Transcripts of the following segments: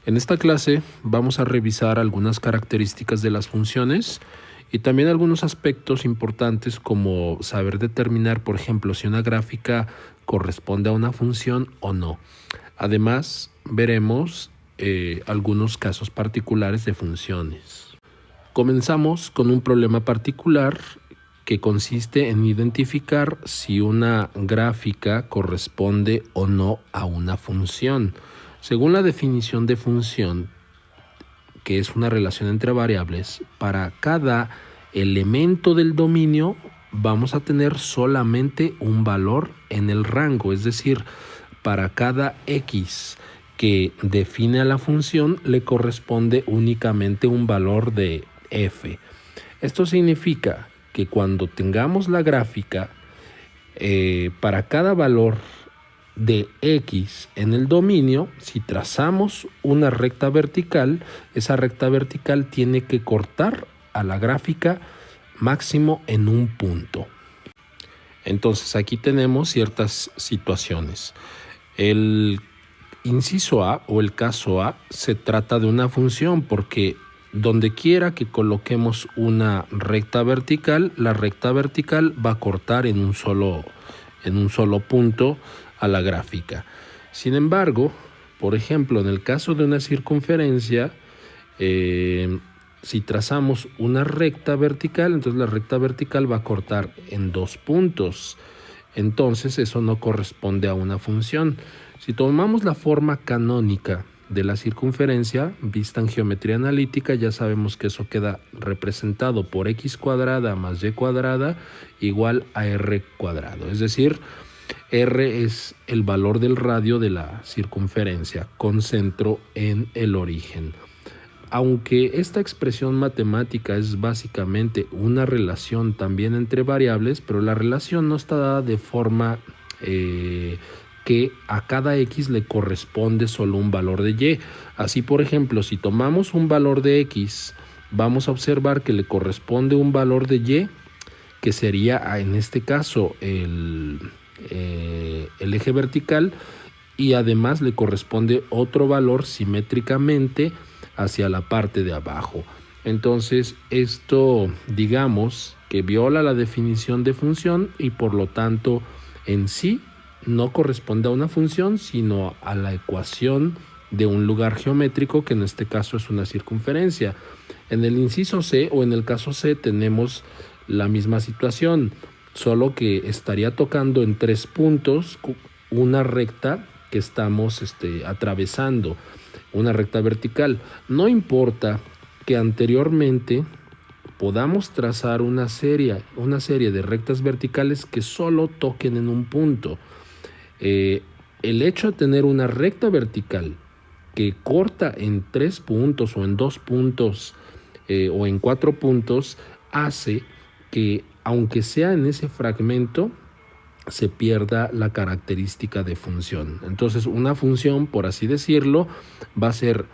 En esta clase vamos a revisar algunas características de las funciones y también algunos aspectos importantes como saber determinar, por ejemplo, si una gráfica corresponde a una función o no. Además, veremos algunos casos particulares de funciones. Comenzamos con un problema particular que consiste en identificar si una gráfica corresponde o no a una función. Según la definición de función, que es una relación entre variables, para cada elemento del dominio vamos a tener solamente un valor en el rango, es decir, para cada x que define a la función le corresponde únicamente un valor de f. Esto significa que cuando tengamos la gráfica, para cada valor de x en el dominio, si trazamos una recta vertical, esa recta vertical tiene que cortar a la gráfica máximo en un punto. Entonces aquí tenemos ciertas situaciones. El inciso A o el caso A se trata de una función porque donde quiera que coloquemos una recta vertical, la recta vertical va a cortar en un solo punto a la gráfica. Sin embargo, por ejemplo, en el caso de una circunferencia, si trazamos una recta vertical, entonces la recta vertical va a cortar en 2 puntos. Entonces eso no corresponde a una función. Si tomamos la forma canónica de la circunferencia vista en geometría analítica, ya sabemos que eso queda representado por x cuadrada más y cuadrada igual a r cuadrado. Es decir, r es el valor del radio de la circunferencia con centro en el origen. Aunque esta expresión matemática es básicamente una relación también entre variables, pero la relación no está dada de forma que a cada x le corresponde solo un valor de y. Así, por ejemplo, si tomamos un valor de x, vamos a observar que le corresponde un valor de y, que sería en este caso el eje vertical, y además le corresponde otro valor simétricamente hacia la parte de abajo. Entonces esto, digamos que viola la definición de función y por lo tanto en sí no corresponde a una función, sino a la ecuación de un lugar geométrico, que en este caso es una circunferencia. En el inciso C o en el caso C tenemos la misma situación, solo que estaría tocando en 3 puntos una recta que estamos atravesando, una recta vertical. No importa que anteriormente podamos trazar una serie de rectas verticales que solo toquen en un punto. El hecho de tener una recta vertical que corta en 3 puntos o en 2 puntos o en 4 puntos hace que, aunque sea en ese fragmento, se pierda la característica de función. Entonces una función, por así decirlo, va a ser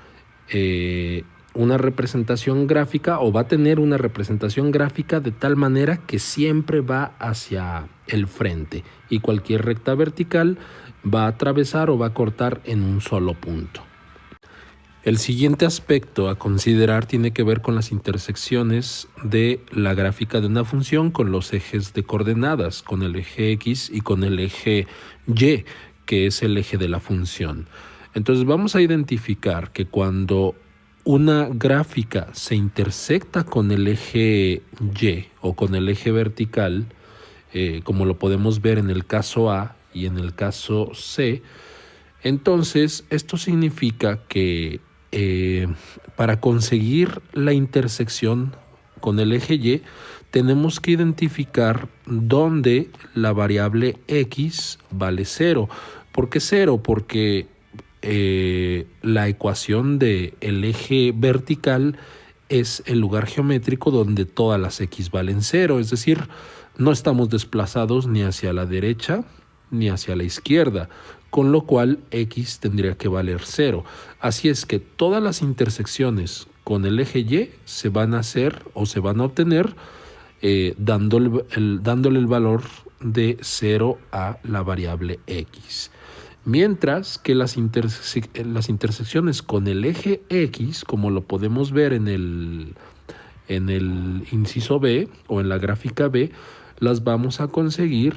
una representación gráfica, o va a tener una representación gráfica de tal manera que siempre va hacia el frente, y cualquier recta vertical va a atravesar o va a cortar en un solo punto. El siguiente aspecto a considerar tiene que ver con las intersecciones de la gráfica de una función con los ejes de coordenadas, con el eje x y con el eje y, que es el eje de la función. Entonces vamos a identificar que cuando una gráfica se intersecta con el eje y o con el eje vertical, como lo podemos ver en el caso A y en el caso C, entonces esto significa que para conseguir la intersección con el eje y, tenemos que identificar dónde la variable x vale 0. ¿Por qué 0? Porque la ecuación del eje vertical es el lugar geométrico donde todas las x valen 0, es decir, no estamos desplazados ni hacia la derecha ni hacia la izquierda, con lo cual x tendría que valer 0. Así es que todas las intersecciones con el eje y se van a hacer o se van a obtener dándole el valor de 0 a la variable x. Mientras que las intersecciones con el eje X, como lo podemos ver en el inciso B o en la gráfica B, las vamos a conseguir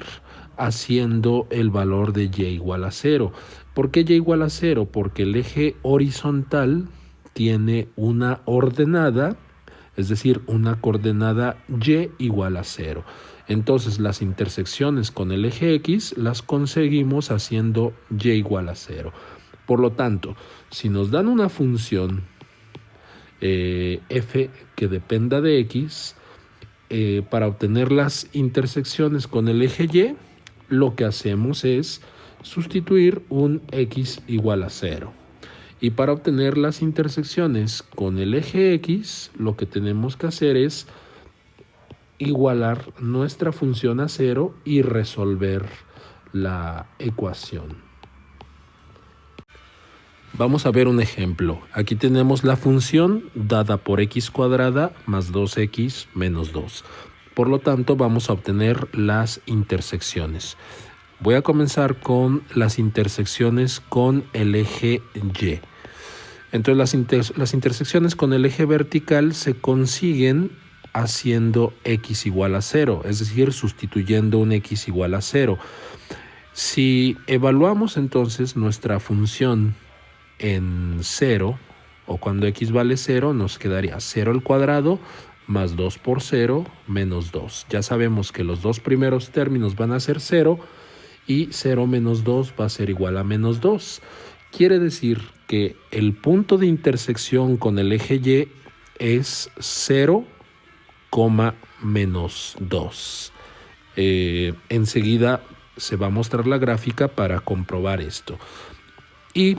haciendo el valor de y igual a 0. ¿Por qué y igual a 0? Porque el eje horizontal tiene una ordenada, es decir, una coordenada y igual a 0. Entonces las intersecciones con el eje X las conseguimos haciendo y igual a 0. Por lo tanto, si nos dan una función f que dependa de X, para obtener las intersecciones con el eje Y, lo que hacemos es sustituir un X igual a 0. Y para obtener las intersecciones con el eje X, lo que tenemos que hacer es igualar nuestra función a 0 y resolver la ecuación. Vamos a ver un ejemplo. Aquí tenemos la función dada por x cuadrada más 2x menos 2. Por lo tanto, vamos a obtener las intersecciones. Voy a comenzar con las intersecciones con el eje Y. Entonces, las intersecciones con el eje vertical se consiguen haciendo x igual a 0, es decir, sustituyendo un x igual a 0. Si evaluamos entonces nuestra función en 0, o cuando x vale 0, nos quedaría 0 al cuadrado más 2 por 0 menos 2. Ya sabemos que los dos primeros términos van a ser 0 y 0 menos 2 va a ser igual a menos 2. Quiere decir que el punto de intersección con el eje Y es 0, menos 2. Enseguida se va a mostrar la gráfica para comprobar esto. Y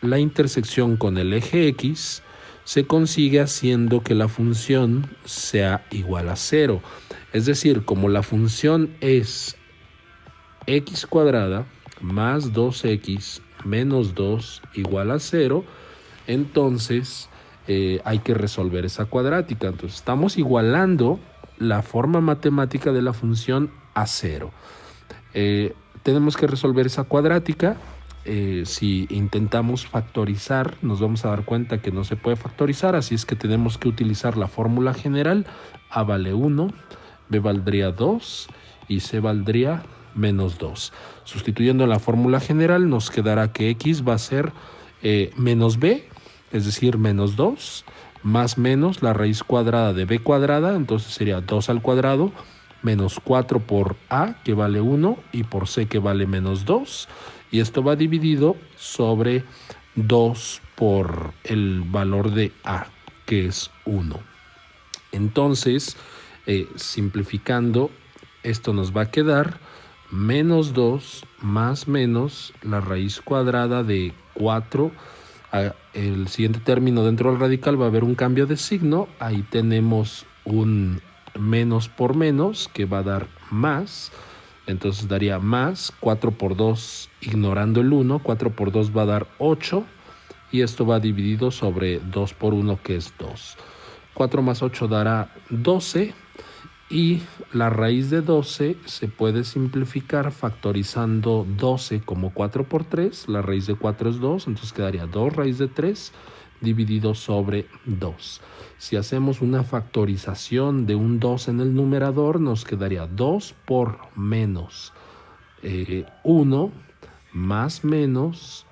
la intersección con el eje X se consigue haciendo que la función sea igual a 0. Es decir, como la función es x cuadrada más 2x menos 2 igual a 0, entonces hay que resolver esa cuadrática. Entonces estamos igualando la forma matemática de la función a 0. Tenemos que resolver esa cuadrática. Si intentamos factorizar, nos vamos a dar cuenta que no se puede factorizar, así es que tenemos que utilizar la fórmula general. A vale 1, b valdría 2 y c valdría menos 2. Sustituyendo la fórmula general nos quedará que x va a ser menos b, es decir, menos 2, más menos la raíz cuadrada de b cuadrada, entonces sería 2 al cuadrado, menos 4 por a, que vale 1, y por c, que vale menos 2. Y esto va dividido sobre 2 por el valor de a, que es 1. Entonces, simplificando, esto nos va a quedar menos 2 más menos la raíz cuadrada de 4. El siguiente término dentro del radical va a haber un cambio de signo. Ahí tenemos un menos por menos que va a dar más. Entonces daría más 4 por 2, ignorando el 1, 4 por 2 va a dar 8, y esto va dividido sobre 2 por 1, que es 2. 4 más 8 dará 12, y la raíz de 12 se puede simplificar factorizando 12 como 4 por 3, la raíz de 4 es 2, entonces quedaría 2 raíz de 3 dividido sobre 2. Si hacemos una factorización de un 2 en el numerador, nos quedaría 2 por menos 1 más menos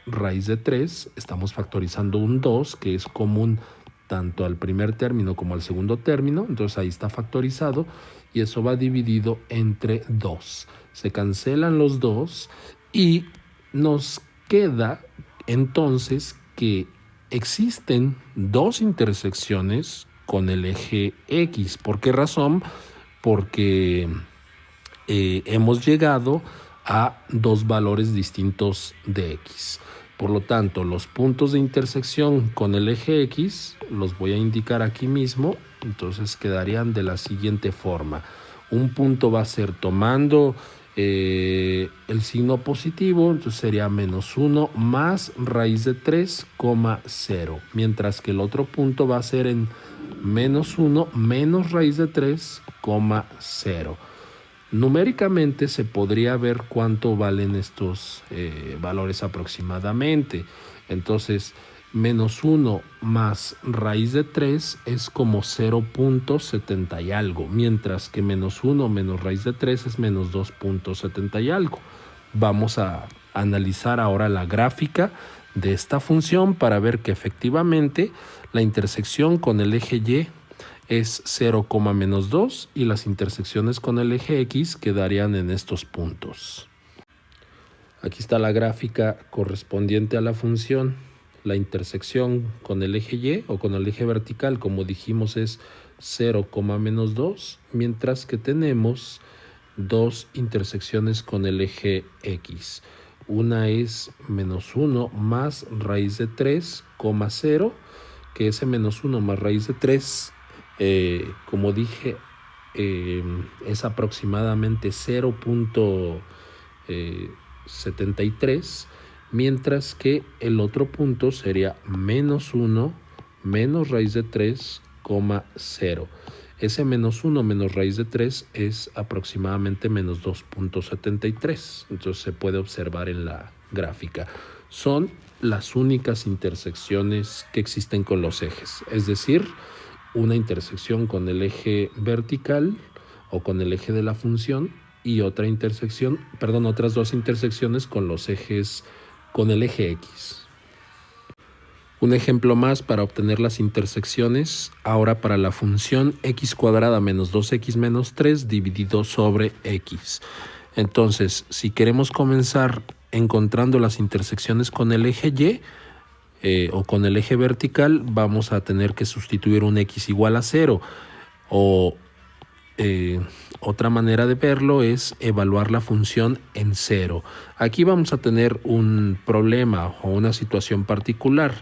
raíz de 3. Estamos factorizando un 2 que es común tanto al primer término como al segundo término, entonces ahí está factorizado y eso va dividido entre 2. Se cancelan los 2 y nos queda entonces que existen dos intersecciones con el eje X. ¿Por qué razón? Porque hemos llegado a dos valores distintos de X. Por lo tanto, los puntos de intersección con el eje X los voy a indicar aquí mismo. Entonces quedarían de la siguiente forma. Un punto va a ser tomando el signo positivo, entonces sería menos 1 más raíz de 3, 0. Mientras que el otro punto va a ser en menos 1 menos raíz de 3, 0. Numéricamente se podría ver cuánto valen estos valores aproximadamente. Entonces, menos 1 más raíz de 3 es como 0.70 y algo, mientras que menos 1 menos raíz de 3 es menos 2.70 y algo. Vamos a analizar ahora la gráfica de esta función para ver que efectivamente la intersección con el eje Y es 0, menos 2 y las intersecciones con el eje X quedarían en estos puntos. Aquí está la gráfica correspondiente a la función. La intersección con el eje Y o con el eje vertical, como dijimos, es 0, menos 2, mientras que tenemos dos intersecciones con el eje X. Una es menos 1 más raíz de 3, 0, que ese menos 1 más raíz de 3, como dije, es aproximadamente 0.73, mientras que el otro punto sería menos 1 menos raíz de 3, 0. Ese menos 1 menos raíz de 3 es aproximadamente menos 2.73. Entonces se puede observar en la gráfica. Son las únicas intersecciones que existen con los ejes. Es decir, una intersección con el eje vertical o con el eje de la función y otra intersección, otras dos intersecciones con los ejes, con el eje X. Un ejemplo más para obtener las intersecciones, ahora para la función x cuadrada menos 2x menos 3 dividido sobre x. Entonces, si queremos comenzar encontrando las intersecciones con el eje Y o con el eje vertical, vamos a tener que sustituir un x igual a 0. O otra manera de verlo es evaluar la función en 0. Aquí vamos a tener un problema o una situación particular.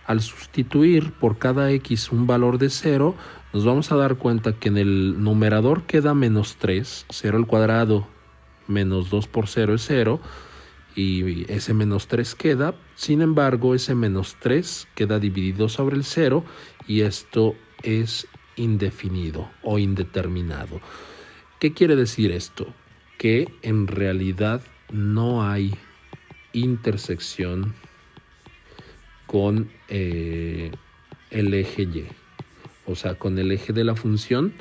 Al sustituir por cada x un valor de 0, nos vamos a dar cuenta que en el numerador queda menos 3, 0 al cuadrado menos 2 por 0 es 0, y ese menos 3 queda. Sin embargo, ese menos 3 queda dividido sobre el 0 y esto es indefinido o indeterminado. ¿Qué quiere decir esto? Que en realidad no hay intersección con el eje Y, o sea, con el eje de la función.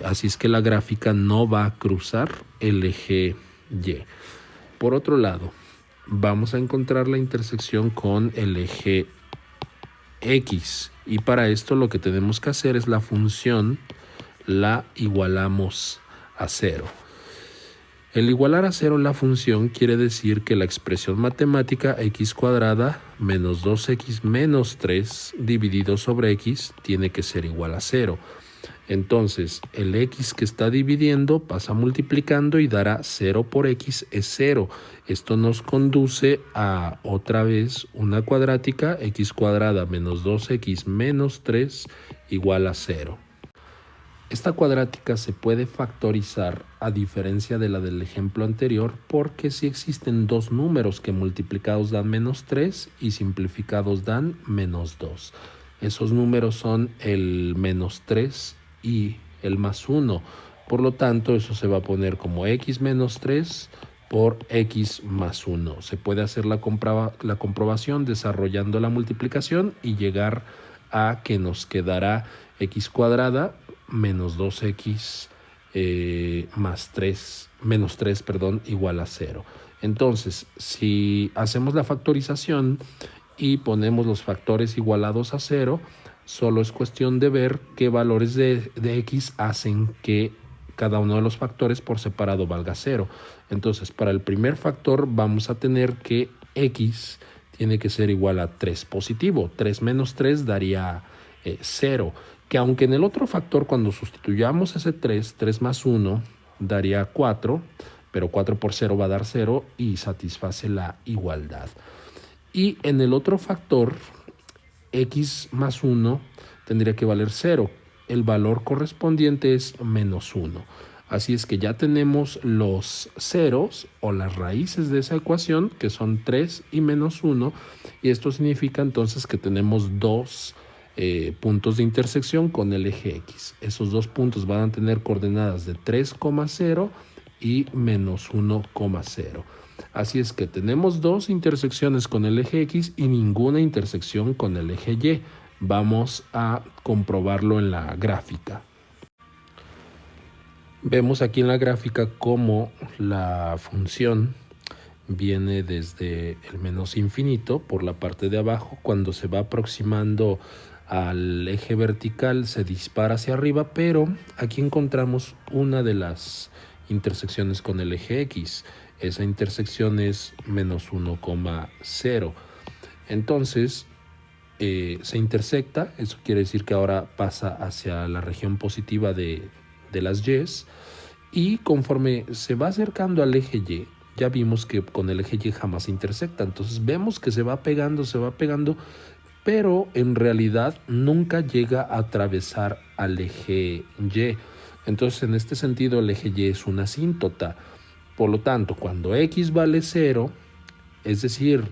Así es que la gráfica no va a cruzar el eje Y. Por otro lado, vamos a encontrar la intersección con el eje X, y para esto lo que tenemos que hacer es la función la igualamos a 0. El igualar a 0 la función quiere decir que la expresión matemática x cuadrada menos 2x menos 3 dividido sobre x tiene que ser igual a 0. Entonces, el x que está dividiendo pasa multiplicando y dará 0 por x es 0. Esto nos conduce a otra vez una cuadrática, x cuadrada menos 2x menos 3 igual a 0. Esta cuadrática se puede factorizar a diferencia de la del ejemplo anterior porque si existen dos números que multiplicados dan menos 3 y simplificados dan menos 2. Esos números son el menos 3 y el más 1. Por lo tanto, eso se va a poner como x menos 3 por x más 1. Se puede hacer la comprobación desarrollando la multiplicación y llegar a que nos quedará x cuadrada menos 2x menos 3 igual a 0. Entonces, si hacemos la factorización y ponemos los factores igualados a 0, solo es cuestión de ver qué valores de x hacen que cada uno de los factores por separado valga 0. Entonces, para el primer factor vamos a tener que x tiene que ser igual a 3 positivo. 3 menos 3 daría 0. Que aunque en el otro factor cuando sustituyamos ese 3 más 1 daría 4, pero 4 por 0 va a dar 0 y satisface la igualdad. Y en el otro factor, x más 1 tendría que valer 0. El valor correspondiente es menos 1. Así es que ya tenemos los ceros o las raíces de esa ecuación, que son 3 y menos 1. Y esto significa entonces que tenemos dos puntos de intersección con el eje X. Esos dos puntos van a tener coordenadas de 3,0 y menos 1,0. Así es que tenemos dos intersecciones con el eje X y ninguna intersección con el eje Y. Vamos a comprobarlo en la gráfica. Vemos aquí en la gráfica cómo la función viene desde el menos infinito por la parte de abajo. Cuando se va aproximando al eje vertical se dispara hacia arriba, pero aquí encontramos una de las intersecciones con el eje X. Esa intersección es menos 1,0. Entonces se intersecta, eso quiere decir que ahora pasa hacia la región positiva de las Y's, y conforme se va acercando al eje Y, ya vimos que con el eje Y jamás se intersecta. Entonces vemos que se va pegando, pero en realidad nunca llega a atravesar al eje Y. Entonces en este sentido el eje Y es una asíntota. Por lo tanto, cuando X vale 0, es decir,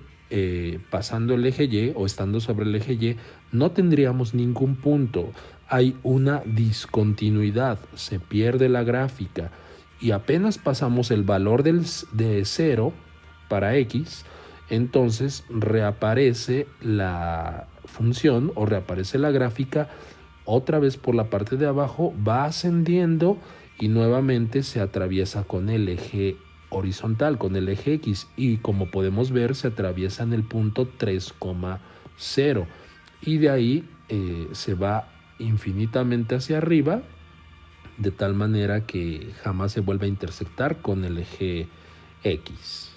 pasando el eje Y o estando sobre el eje Y, no tendríamos ningún punto. Hay una discontinuidad, se pierde la gráfica y apenas pasamos el valor de 0 para X, entonces reaparece la función o reaparece la gráfica otra vez por la parte de abajo, va ascendiendo y nuevamente se atraviesa con el eje horizontal, con el eje X, y como podemos ver se atraviesa en el punto 3,0 y de ahí se va infinitamente hacia arriba, de tal manera que jamás se vuelve a intersectar con el eje X.